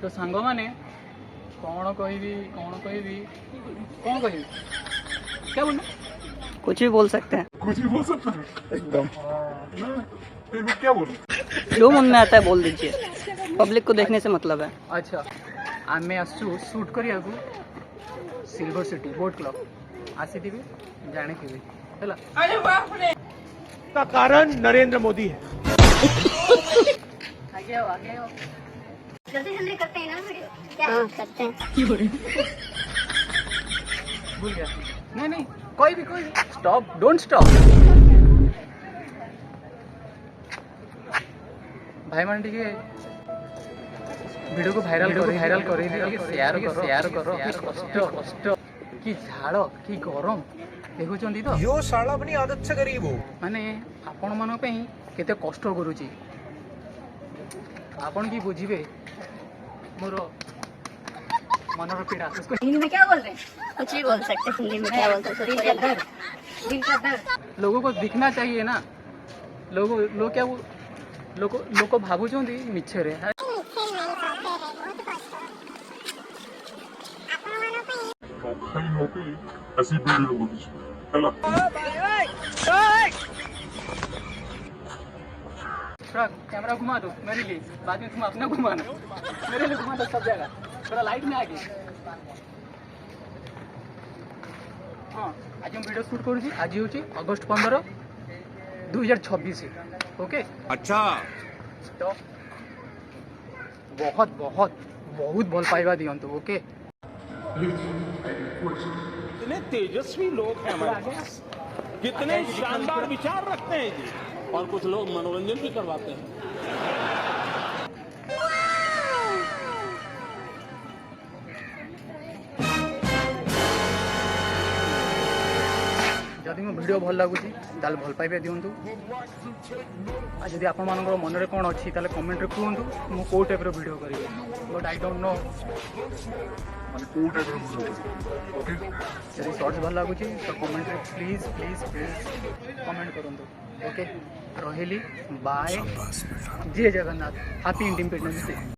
तो सांग मैंने कौन कहबी कौन कहबी क्या बोलना कुछ भी बोल सकते हैं, कुछ भी बोल सकते हैं एकदम फिर मैं क्या बोलूं? जो मन में आता है बोल दीजिए, पब्लिक को देखने से मतलब है। अच्छा आम आसु सुट करिया सिल्वर सिटी बोट क्लब आसी जानी का कारण नरेंद्र मोदी है। आगे आओ आगे आओ जल्दी जल्दी करते हैं ना वीडियो क्या हाँ करते हैं भूल गया नहीं कोई भी स्टॉप डोंट स्टॉप भाई मान टी वीडियो को वायरल कर शेयर करो कष्ट कष्ट कि झाड़ कि गरम देखुंत तो यो साला अपनी आदत से गरीब हो। माने आपण मान केते कष्ट करुची आपण की बुझिबे मोर मनर पीड़ा हिंदी में क्या बोल रहे हैं कुछ भी बोल सकते हैं हिंदी में क्या बोलते हैं दिल का दर्द लोगों को दिखना चाहिए ना लोग क्या लोग भावुं मिछरे ऐसी वीडियो बोलूं चला कैमरा घुमा दो मेरे लिए बाद में तुम अपना घुमाना मेरे लिए घुमा दो सब जगह थोड़ा लाइट में आगे हाँ आज हम वीडियो शूट करूँ आज हूँ अगस्ट 15 2026 ओके अच्छा तो बहुत बहुत बहुत भल पाइबा दियंतु ओके कितने तेजस्वी लोग हैं हमारे पास, कितने शानदार विचार रखते हैं जी। और कुछ लोग मनोरंजन भी करवाते हैं। जदि मो वीडियो भल लगुच भल पाइबा दिंतु आज जब आप मन में कौन अच्छी कमेंट रे कहतु मु कौ टाइप वीडियो करी बट आई डोंट नो जब शॉर्ट्स भल लगुच तो कमेंट रे प्लीज प्लीज प्लीज कमेंट करूँ ओके रही बाय जय जगन्नाथ हैप्पी इंडिपेंडेंस डे।